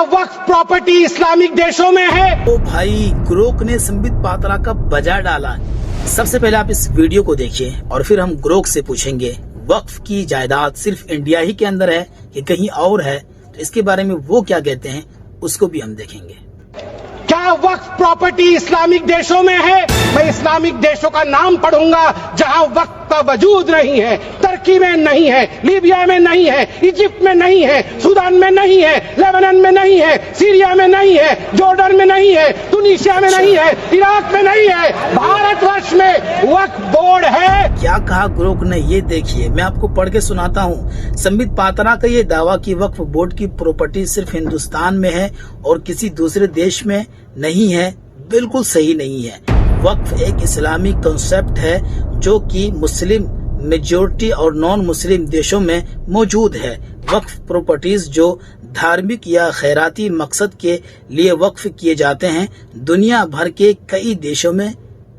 वक्फ property Islamic देशों में है? तो भाई ग्रोक ने संबित पात्रा का बजा डाला। सबसे पहले आप इस वीडियो को देखिए और फिर हम ग्रोक से पूछेंगे वक्फ की जायदाद सिर्फ इंडिया ही के अंदर है कि कहीं और है, तो इसके बारे में वो क्या कहते हैं उसको भी हम देखेंगे। क्या वक्फ प्रॉपर्टी इस्लामिक देशों में है? मैं इस्लामिक देशों का नाम पढ़ूंगा जहां वक्फ का वजूद नहीं है। टर्की में नहीं है, लीबिया में नहीं है, इजिप्ट में नहीं है, सूडान में नहीं है, लेबनान में नहीं है, सीरिया में नहीं है, जॉर्डन में नहीं है, तुनीसिया में नहीं है, इराक में नहीं है, भारतवर्ष में वक्फ बोर्ड है। क्या कहा ग्रोक ने, ये देखिए मैं आपको पढ़ के सुनाता हूँ। संबित पात्रा का ये दावा कि वक्फ बोर्ड की प्रॉपर्टी सिर्फ हिंदुस्तान में है और किसी दूसरे देश में नहीं है, बिल्कुल सही नहीं है। वक्फ एक इस्लामी कॉन्सेप्ट है जो कि मुस्लिम मेजॉरिटी और नॉन मुस्लिम देशों में मौजूद है। वक्फ प्रॉपर्टीज जो धार्मिक या खैराती मकसद के लिए वक्फ किए जाते हैं दुनिया भर के कई देशों में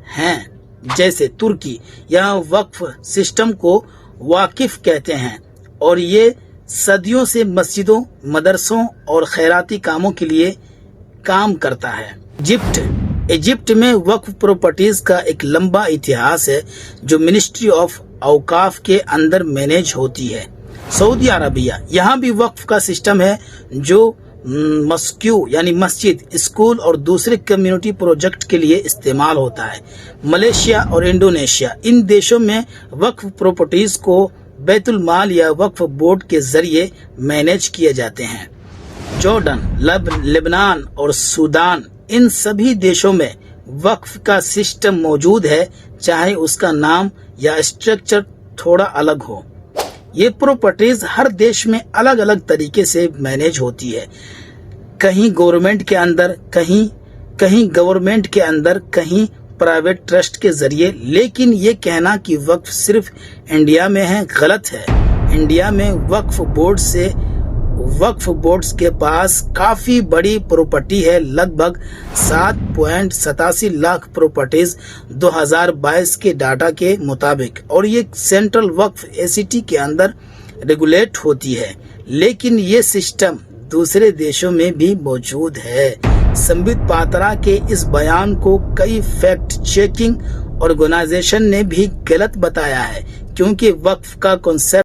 हैं, जैसे तुर्की। यहाँ वक्फ सिस्टम को वाकिफ कहते हैं और ये सदियों से मस्जिदों, मदरसों और खैराती कामों के लिए काम करता है। इजिप्ट में वक्फ प्रॉपर्टीज का एक लंबा इतिहास है जो मिनिस्ट्री ऑफ औकाफ के अंदर मैनेज होती है। सऊदी अरबिया, यहाँ भी वक्फ का सिस्टम है जो मस्क्यू यानी मस्जिद, स्कूल और दूसरे कम्युनिटी प्रोजेक्ट के लिए इस्तेमाल होता है। मलेशिया और इंडोनेशिया, इन देशों में वक्फ प्रॉपर्टीज को बैतुल माल या वक्फ बोर्ड के जरिए मैनेज किए जाते हैं। जॉर्डन, लेबनान और सूडान, इन सभी देशों में वक्फ का सिस्टम मौजूद है, चाहे उसका नाम या स्ट्रक्चर थोड़ा अलग हो। ये प्रॉपर्टीज हर देश में अलग अलग तरीके से मैनेज होती है, कहीं गवर्नमेंट के अंदर, कहीं गवर्नमेंट के अंदर, कहीं प्राइवेट ट्रस्ट के जरिए। लेकिन ये कहना कि वक्फ सिर्फ इंडिया में है गलत है। इंडिया में वक्फ बोर्ड्स के पास काफी बड़ी प्रॉपर्टी है, लगभग 7.87 लाख प्रॉपर्टीज 2022 के डाटा के मुताबिक, और ये सेंट्रल वक्फ एसीटी के अंदर रेगुलेट होती है। लेकिन ये सिस्टम दूसरे देशों में भी मौजूद है। संबित पात्रा के इस बयान को कई फैक्ट चेकिंग ऑर्गेनाइजेशन ने भी गलत बताया है, क्योंकि वक्फ का कॉन्सेप्ट